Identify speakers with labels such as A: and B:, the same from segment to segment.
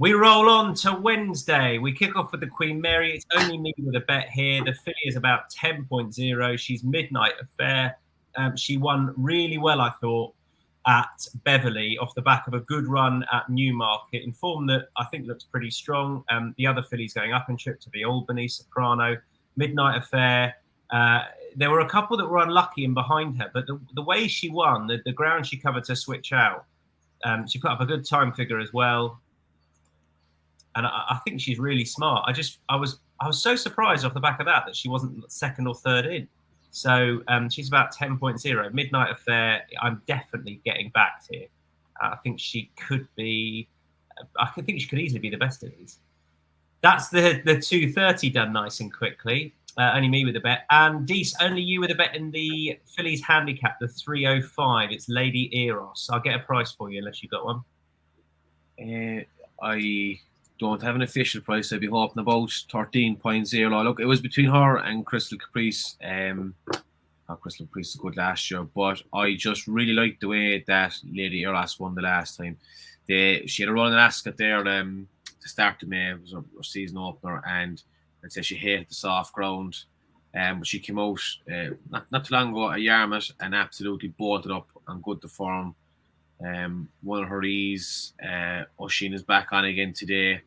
A: We roll on to Wednesday. We kick off with the Queen Mary. It's only me with a bet here. The filly is about 10.0. She's Midnight Affair. She won really well, I thought, at Beverley off the back of a good run at Newmarket in form that I think looks pretty strong. The other fillies going up in trip to the Albany, Soprano, Midnight Affair. There were a couple that were unlucky in behind her, but the way she won, the ground she covered to switch out, she put up a good time figure as well. And I think she's really smart. I was so surprised off the back of that she wasn't second or third in. So she's about 10.0. Midnight Affair, I'm definitely getting backed here. I think she could be. I think she could easily be the best of these. That's the 230 done nice and quickly. Only me with a bet. And Dees, only you with a bet in the fillies handicap, the 305. It's Lady Eros. I'll get a price for you unless you got one.
B: I don't have an official price. I'd be hoping about 13.0. Look, it was between her and Crystal Caprice. Crystal Caprice was good last year, but I just really liked the way that Lady Eros won the last time. She had a run in Ascot there to start the May. It was her season opener, and I'd say she hated the soft ground. But she came out not too long ago at Yarmouth and absolutely bolted up on good to form. One of her ease. Oisin is back on again today.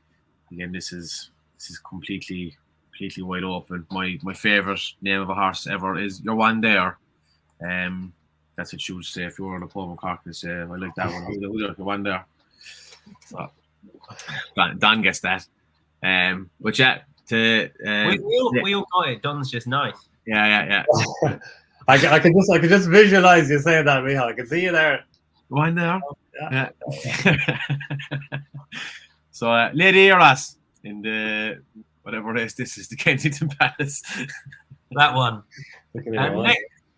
B: Again, this is completely wide open. My favourite name of a horse ever is Your One There. That's what you would say if you were on a pub in Cork and say, I like that one. Who's Your One There? So, Donn gets that. But yeah,
A: we all got it. Donn's just nice.
B: Yeah.
C: I could just visualize you saying that, Micheál. I can see you there.
B: One there. Yeah. So Lady Eros in the whatever race this is, the Kensington Palace.
A: That one.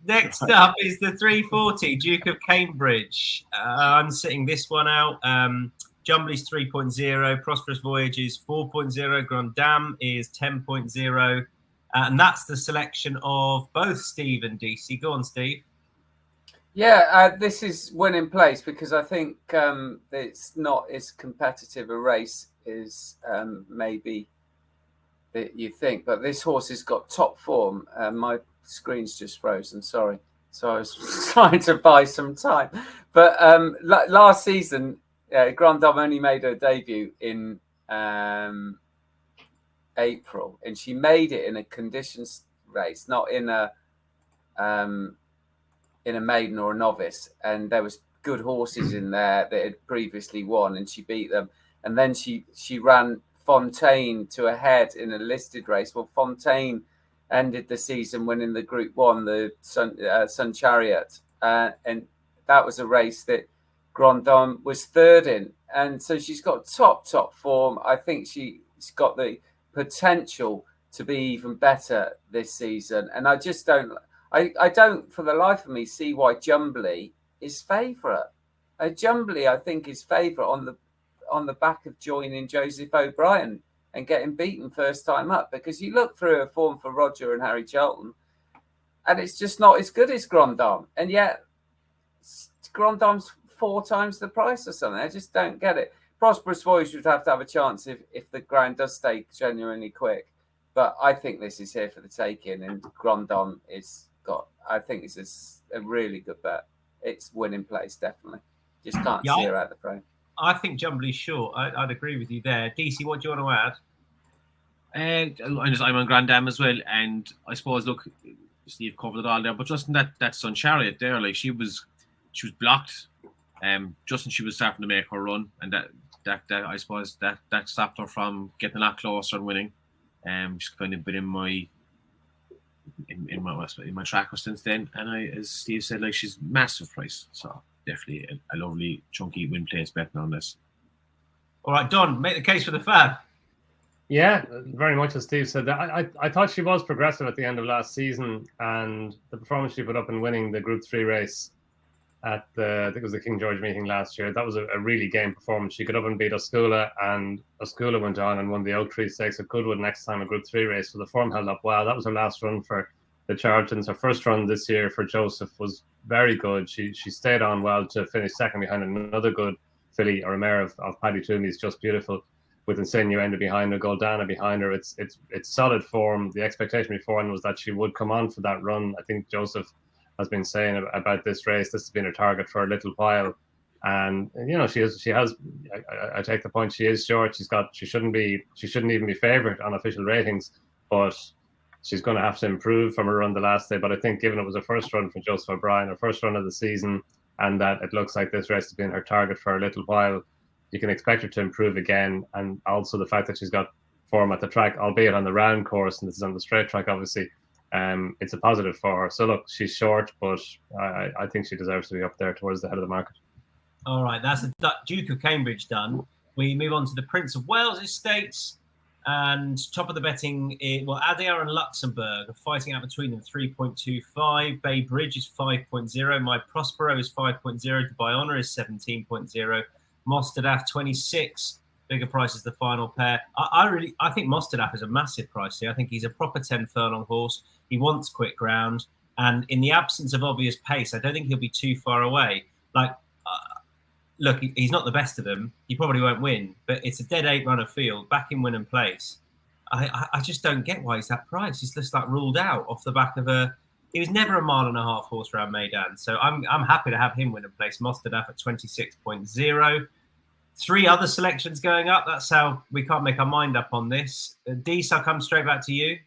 A: Next up is the 340 Duke of Cambridge. I'm sitting this one out. Jumbly's 3.0, Prosperous Voyages 4.0, Grand Dame is 10.0. And that's the selection of both Steve and Deasy. Go on, Steve.
D: Yeah, this is winning place because I think it's not as competitive a race as maybe that you think. But this horse has got top form. My screen's just frozen, sorry. So I was trying to buy some time. But last season, Grand Dame only made her debut in April. And she made it in a conditions race, not in a maiden or a novice, and there was good horses in there that had previously won, and she beat them. And then she ran Fontaine to a head in a listed race. Well, Fontaine ended the season winning the Group 1, the Sun Chariot, and that was a race that Grand Dame was third in. And so she's got top form. I think she's got the potential to be even better this season, and I just don't. I don't, for the life of me, see why Jumbly is favourite. Jumbly, I think, is favourite on the back of joining Joseph O'Brien and getting beaten first time up. Because you look through a form for Roger and Harry Charlton, and it's just not as good as Grand Dame. And yet, Grand Dame's 4 times the price or something. I just don't get it. Prosperous Voyage would have to have a chance if the ground does stay genuinely quick. But I think this is here for the taking, and Grand Dame I think it's a really good bet. It's winning place, definitely. Just can't see her out of the frame.
A: I think Jumbly's short. I'd agree with you there. Deasy, what do you want to add?
B: I'm on Grand Dame as well, and I suppose, look, Steve covered it all there, but just in that Sun Chariot there, like she was blocked. Just when she was starting to make her run, and that I suppose that stopped her from getting a lot closer and winning. She's kind of been in my tracker since then, and as Steve said, like, she's massive price, so definitely a lovely chunky win place betting on this.
A: All right, Donn, make the case for the Fab.
C: Yeah, very much as Steve said. I thought she was progressive at the end of last season, and the performance she put up in winning the Group 3 race at I think it was the King George meeting last year, that was a really game performance. She got up and beat Oscula, and Oscula went on and won the Oak Tree Stakes at Goodwood next time a Group 3 race, so the form held up well. That was her last run for the Charltons. Her first run this year for Joseph was very good. She stayed on well to finish second behind another good filly, or a mare of Paddy Toomey's Just Beautiful. with Insinuendo behind her, Goldana behind her. It's solid form. The expectation beforehand was that she would come on for that run. I think Joseph has been saying about this race. This has been a target for a little while, and she has. I take the point. She is short. She shouldn't even be favourite on official ratings, but she's going to have to improve from her run the last day. But I think given it was her first run for Joseph O'Brien, her first run of the season, and that it looks like this race has been her target for a little while, you can expect her to improve again. And also the fact that she's got form at the track, albeit on the round course, and this is on the straight track, obviously, it's a positive for her. So look, she's short, but I think she deserves to be up there towards the head of the market.
A: All right, that's the Duke of Cambridge done. We move on to the Prince of Wales Estates. And top of the betting, Adair and Luxembourg are fighting out between them 3.25. Bay Bridge is 5.0. My Prospero is 5.0. Dubai Honor is 17.0. Mostadaf 26. Bigger price is the final pair. I think Mostadaf is a massive price here. I think he's a proper 10 furlong horse. He wants quick ground, and in the absence of obvious pace, I don't think he'll be too far away. Look, he's not the best of them. He probably won't win, but it's a dead 8-runner field, back in win and place. I just don't get why he's that price. He's just ruled out off the back of he was never a 1.5 mile horse around Meydan. So I'm happy to have him win and place. Mostadaf at 26.0. 3 other selections going up. That's how we can't make our mind up on this. Deasy, I'll come straight back to you.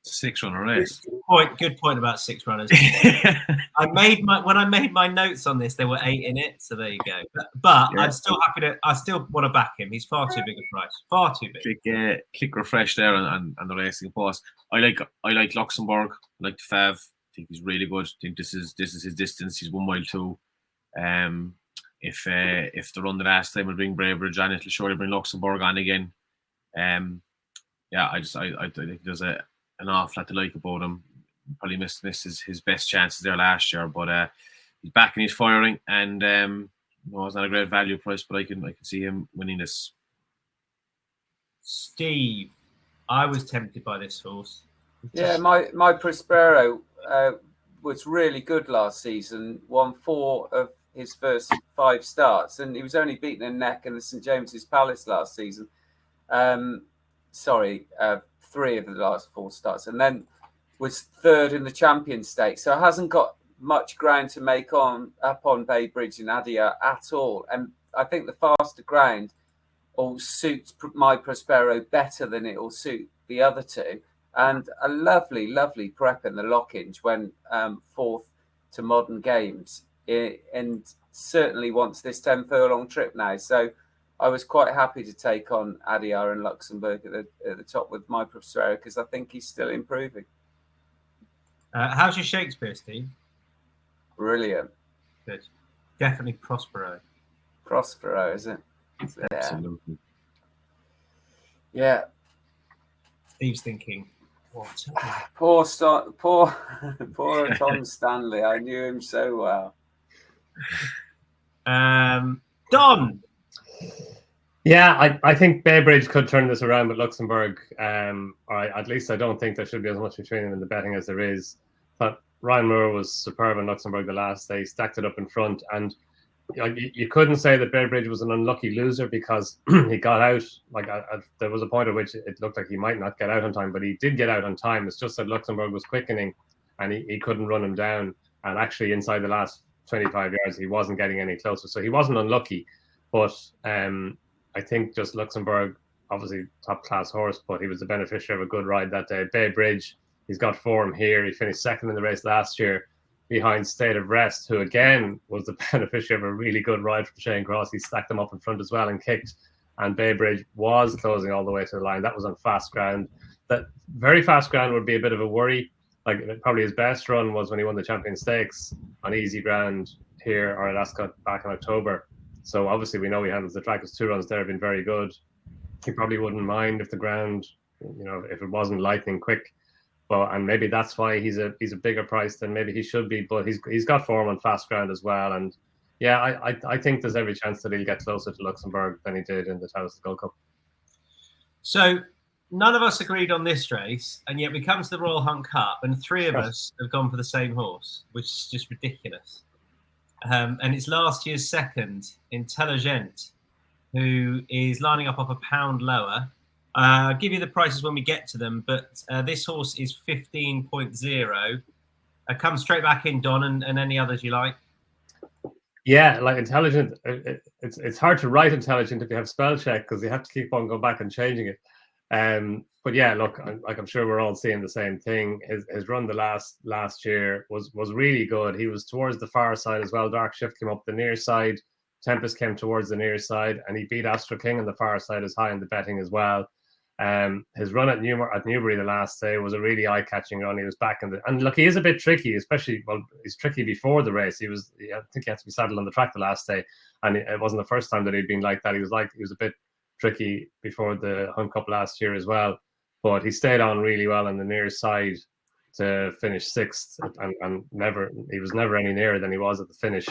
B: 6-runner race.
A: Good point about 6 runners. when I made my notes on this, there were 8 in it, so there you go. But yeah. I'm still happy to. I still want to back him. He's far too big a price. Far too big.
B: Click refresh there on the racing post. I like Luxembourg. I like the Fav. I think he's really good. I think this is his distance. He's 1 mile 2. If the run the last time will bring Braybridge on, it'll surely bring Luxembourg on again. I think there's an awful lot to like about him. Probably missed his best chances there last year, but he's back and he's firing, and it's not a great value price, but I can see him winning this.
A: Steve, I was tempted by this horse.
D: Yeah, my Prospero was really good last season. Won 4 of his first 5 starts, and he was only beaten in Neck and the St James's Palace last season. 3 of the last 4 starts, and then was 3rd in the Champion Stakes. So it hasn't got much ground to make up on Bay Bridge and Adia at all. And I think the faster ground will suit my Prospero better than it will suit the other 2. And a lovely, lovely prep in the Lockinge when 4th to Modern Games, and certainly wants this 10 furlong trip now. So I was quite happy to take on Adia and Luxembourg at the top with my Prospero because I think he's still improving.
A: How's your Shakespeare, Steve?
D: Brilliant.
A: Good. Definitely Prospero.
D: Prospero, is it? Yeah.
B: Absolutely.
D: Yeah.
A: Steve's thinking, what?
D: Poor Tom Stanley. I knew him so well.
A: Donn.
C: Yeah, I think Bay Bridge could turn this around with Luxembourg. Or at least I don't think there should be as much between them in the betting as there is. But Ryan Moore was superb in Luxembourg the last day. He stacked it up in front. And you couldn't say that Bay Bridge was an unlucky loser because he got out. There was a point at which it looked like he might not get out on time, but he did get out on time. It's just that Luxembourg was quickening and he couldn't run him down. And actually inside the last 25 yards, he wasn't getting any closer. So he wasn't unlucky. But I think just Luxembourg, obviously top class horse, but he was the beneficiary of a good ride that day. Bay Bridge, he's got form here. He finished 2nd in the race last year behind State of Rest, who again was the beneficiary of a really good ride from Shane Cross. He stacked them up in front as well and kicked. And Bay Bridge was closing all the way to the line. That was on fast ground. That very fast ground would be a bit of a worry. Probably his best run was when he won the Champion Stakes on easy ground here or at Ascot back in October. So obviously we know he handles the track. His 2 runs there have been very good. He probably wouldn't mind if the ground, if it wasn't lightning quick. And maybe that's why he's a bigger price than maybe he should be. But he's got form on fast ground as well. And yeah, I think there's every chance that he'll get closer to Luxembourg than he did in the Talis Gold Cup.
A: So none of us agreed on this race, and yet we come to the Royal Hunt Cup, and 3 of us have gone for the same horse, which is just ridiculous. And it's last year's second, Intelligent. who is lining up off £1 lower. I'll give you the prices when we get to them, but this horse is 15.0. Come straight back in, Donn, and any others you like.
C: Yeah, like Intelligent, it's hard to write Intelligent if you have spell check because you have to keep on going back and changing it. But yeah, look, I'm sure we're all seeing the same thing. His run the last year was really good. He was towards the far side as well. Dark Shift came up the near side, Tempest came towards the near side, and he beat Astro King on the far side as high in the betting as well. His run at Newbury the last day was a really eye-catching run. He was back and look, he is a bit tricky, especially he's tricky before the race. I think he had to be saddled on the track the last day, and it wasn't the first time that he'd been like that. He was a bit tricky before the Hunt Cup last year as well, but he stayed on really well on the near side to finish sixth, and he was never any nearer than he was at the finish.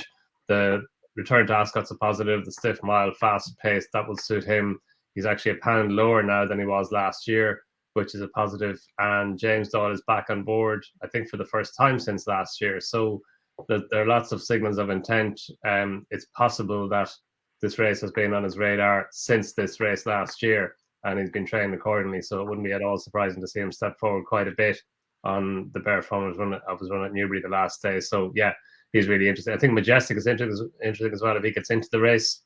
C: The return to Ascot's a positive. The stiff mile, fast pace, that will suit him. He's actually £1 lower now than he was last year, which is a positive. And James Doyle is back on board, I think, for the first time since last year. So there are lots of signals of intent. It's possible that this race has been on his radar since this race last year, and he's been trained accordingly. So it wouldn't be at all surprising to see him step forward quite a bit on the bare form of his run at Newbury the last day. So yeah, he's really interesting. I think Majestic is interesting as well if he gets into the race.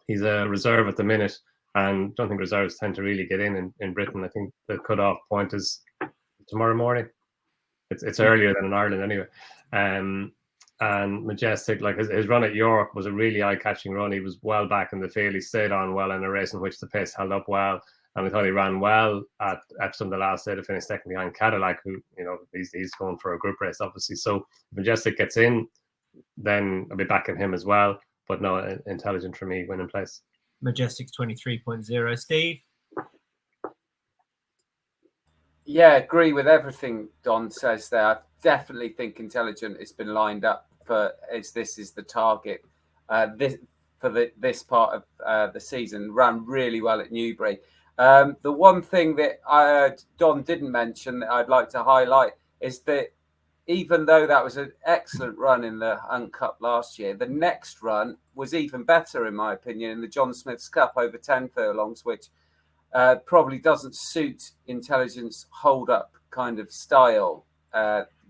C: He's a reserve at the minute, and don't think reserves tend to really get in Britain. I think the cut-off point is tomorrow morning. It's earlier than in Ireland anyway. And Majestic, like his run at York was a really eye-catching run. He was well back in the field. He stayed on well in a race in which the pace held up well. And I thought he ran well at Epsom the last day to finish second behind Cadillac, who, he's going for a group race, obviously. So if Majestic gets in, then I'll be backing him as well. But no, Intelligent for me, winning place.
A: Majestic's 23.0. Steve?
D: Yeah, agree with everything Donn says there. I definitely think Intelligent has been lined up this is the target. This part of the season, ran really well at Newbury. The one thing that Donn didn't mention that I'd like to highlight is that even though that was an excellent run in the Hunt Cup last year, the next run was even better, in my opinion, in the John Smith's Cup over 10 furlongs, which probably doesn't suit Intelligent's hold-up kind of style.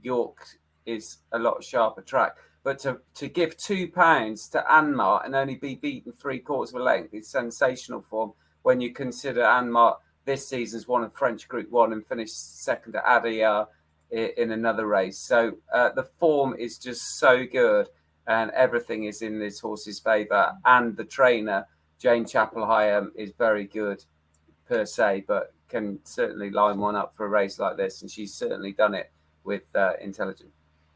D: York is a lot sharper track. But to give £2 to Anmar and only be beaten 3/4 of a length is sensational form when you consider Anmar this season's won a French Group 1 and finished second at Adayar in another race. So the form is just so good and everything is in this horse's favour. And the trainer, Jane Chapel-Hyam, is very good per se, but can certainly line one up for a race like this. And she's certainly done it with Intelligent.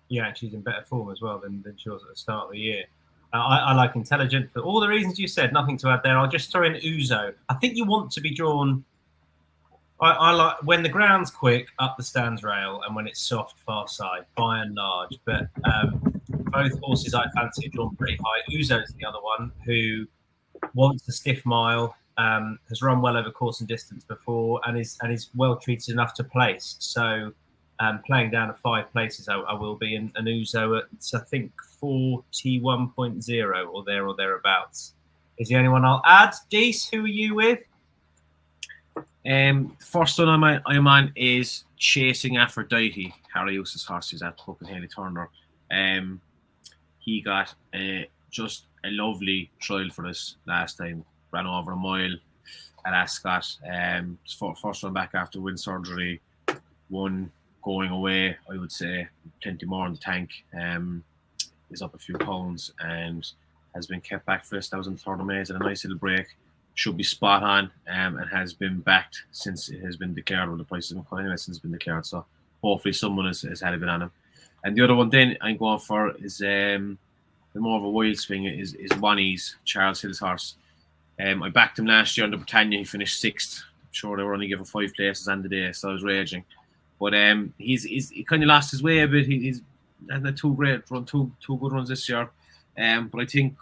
A: Yeah, she's in better form as well than she was at the start of the year. I like Intelligent for all the reasons you said. Nothing to add there. I'll just throw in Uzo. I think you want to be drawn. I like when the ground's quick up the stands rail and when it's soft far side by and large. But both horses I fancy are drawn pretty high. Uzo is the other one who wants a stiff mile, has run well over course and distance before, and is well treated enough to place. So. Playing down at 5 places, I will be, and Uzo at, I think, 41.0 or thereabouts. Is the only one I'll add. Dease, who are you with?
B: First one I'm on is Chasing Aphrodite. Harry Eustace horses at Hook and Haley Turner. He got just a lovely trial for us last time. Ran over a mile at Ascot. First one back after wind surgery. Won. Going away, I would say plenty more in the tank. Is up a few pounds and has been kept back for this. That was on the 3rd of May. It's a nice little break. Should be spot on and has been backed since it has been declared, or the price has been quite anyway since it's been declared. So hopefully someone has had a bit on him. And the other one then I'm going for is the more of a wild swing is Wannies, Charles Hill's horse. I backed him last year under Britannia. He finished 6th. I'm sure they were only given 5 places on the day, so I was raging. But he kind of lost his way a bit. He's had two good runs this year. But I think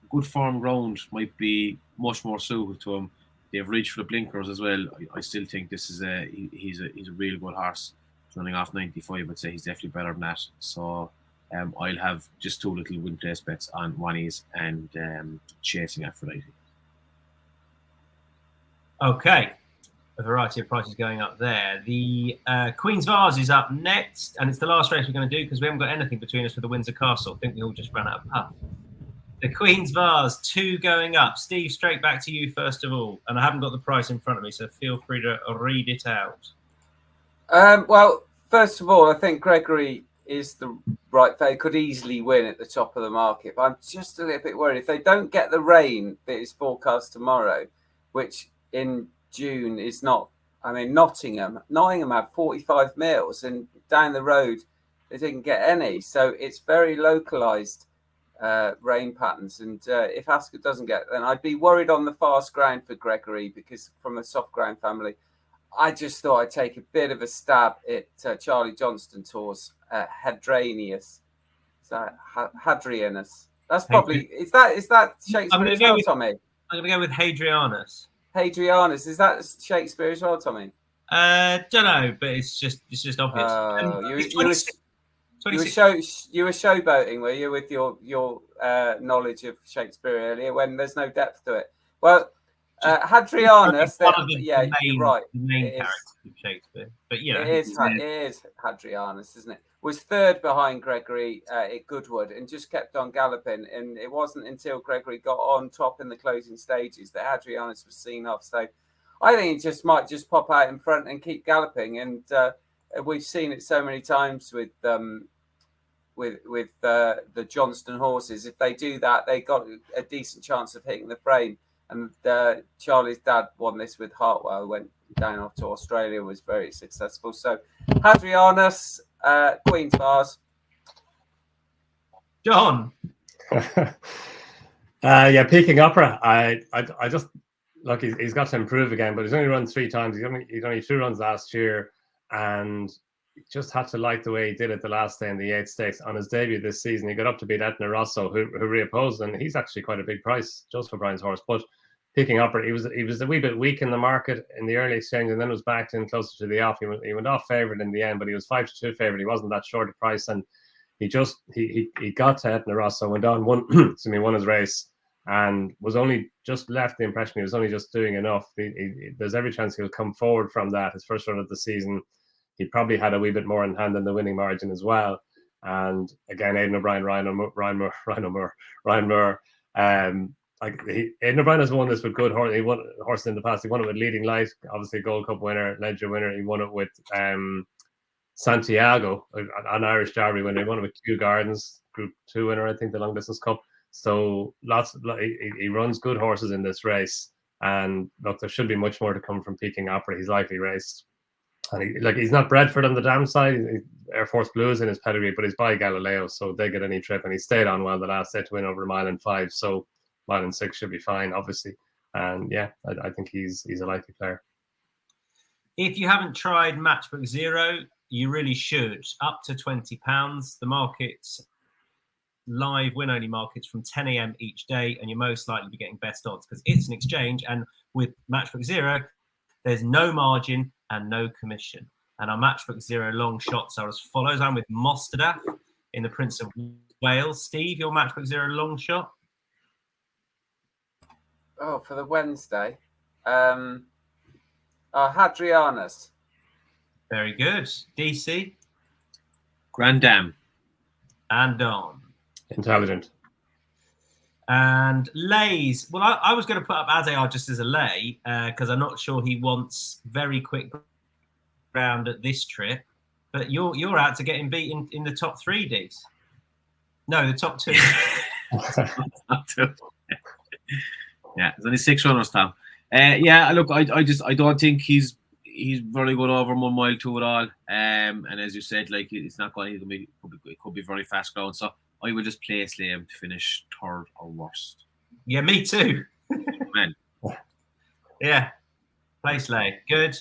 B: good form ground might be much more suited to him. They've reached for the blinkers as well. I still think this is he's a real good horse. He's running off 95. I'd say he's definitely better than that. So I'll have just 2 little win place bets on Wannies and Chasing Aphrodite.
A: Okay. A variety of prices going up there. The Queen's Vase is up next, and it's the last race we're going to do because we haven't got anything between us with the Windsor Castle. I think we all just ran out of puff. The Queen's Vase, 2 going up. Steve, straight back to you first of all. And I haven't got the price in front of me, so feel free to read it out.
D: Well, first of all, I think Gregory is the right. They could easily win at the top of the market, but I'm just a little bit worried if they don't get the rain that is forecast tomorrow, which in June is not. I mean, Nottingham had 45 mils, and down the road they didn't get any. So it's very localised rain patterns. And if Ascot doesn't get it, then I'd be worried on the fast ground for Gregory because from the soft ground family. I just thought I'd take a bit of a stab at Charlie Johnston's horse, Hadrianus. Is that Hadrianus? That's probably is that Shakespeare as well, Tommy?
A: I'm going to go with Hadrianus.
D: Hadrianus, is that Shakespeare as well, Tommy?
A: Don't know, but it's just obvious.
D: You were showboating, were you, with your knowledge of Shakespeare earlier when there's no depth to it? Well, Hadrianus, you're right.
A: The main character of Shakespeare, but
D: it is Hadrianus, isn't it? Was third behind Gregory at Goodwood and just kept on galloping. And it wasn't until Gregory got on top in the closing stages that Hadrianus was seen off. So I think he might just pop out in front and keep galloping. And we've seen it so many times with the Johnston horses. If they do that, they got a decent chance of hitting the frame. And Charlie's dad won this with Hartwell, went down off to Australia, was very successful. So Hadrianus, Queen's Vase.
A: Donn.
C: Peking Opera. I just look. He's got to improve again, but he's only run 3 times. He's only 2 runs last year, and just had to like the way he did it the last day in the 8th Stakes on his debut this season. He got up to beat Etna Rosso, who reopposed, and he's actually quite a big price, Joseph O'Brien's horse. But Peking Opera, he was a wee bit weak in the market in the early exchange, and then was backed in closer to the off. He went off favourite in the end, but he was 5-2 favourite. He wasn't that short a price, and he got to Etna Rosso, went on, won his race, and was only just left the impression he was only just doing enough. There's every chance he'll come forward from that. His first run of the season, he probably had a wee bit more in hand than the winning margin as well. And again, Aidan O'Brien, Ryan Moore. Aidan O'Brien has won this with good horse. He won horses in the past. He won it with Leading Light, obviously Gold Cup winner, Ledger winner. He won it with Santiago, an Irish Derby winner. He won it with Kew Gardens, Group 2 winner, I think, the Long Distance Cup. So he runs good horses in this race. And look, there should be much more to come from Peking Opera. He's likely raced. And he's not Bradford on the downside. Air Force Blue is in his pedigree, but he's by Galileo, so they get any trip. And he stayed on well the last day to win over 1 and 5. So 1 and 6 should be fine, obviously. And I think he's a likely player.
A: If you haven't tried Matchbook Zero, you really should. Up to £20. The markets, live win-only markets from 10 a.m. each day, and you're most likely be getting best odds because it's an exchange. And with Matchbook Zero, there's no margin and no commission. And our Matchbook Zero long shots are as follows. I'm with Mostadaf in the Prince of Wales. Steve, your Matchbook Zero long shot?
D: Oh, for the Wednesday. Hadrianus.
A: Very good. Deasy?
B: Grand Dam.
A: And Donn.
C: Intelligent.
A: And Lays. Well, I was going to put up Azar just as a lay because I'm not sure he wants very quick ground at this trip. But you're out to get him beat in the top 3, Dees. No, the top 2.
B: Top 2. Yeah, there's only 6 runners, Tom. Look, I don't think he's very good over 1 mile 2 at all. And as you said, like it's not going to be. It could be very fast ground. So I would just place Liam to finish 3rd or worst.
A: Yeah, me too.
B: Man.
A: Yeah, place Lay. Good.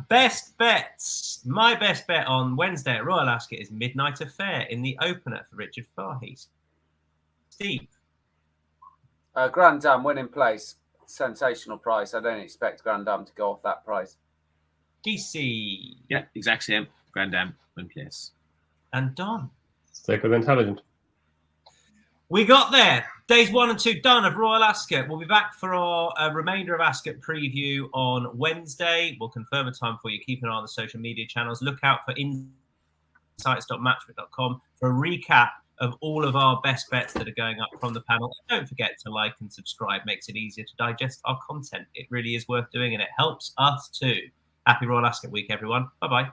A: Best bets. My best bet on Wednesday at Royal Ascot is Midnight Affair in the opener for Richard Fahey. Steve.
D: Grand Dam winning place. Sensational price. I don't expect Grand Dam to go off that price.
A: DC.
B: Yeah, exact same. Grand Dam win place.
A: And Donn.
C: Stick with Intelligent.
A: We got there. Days 1 and 2 done of Royal Ascot. We'll be back for our remainder of Ascot preview on Wednesday. We'll confirm a time for you. Keep an eye on the social media channels. Look out for insights.matchbook.com for a recap of all of our best bets that are going up from the panel. Don't forget to like and subscribe. Makes it easier to digest our content. It really is worth doing, and it helps us too. Happy Royal Ascot week, everyone. Bye-bye.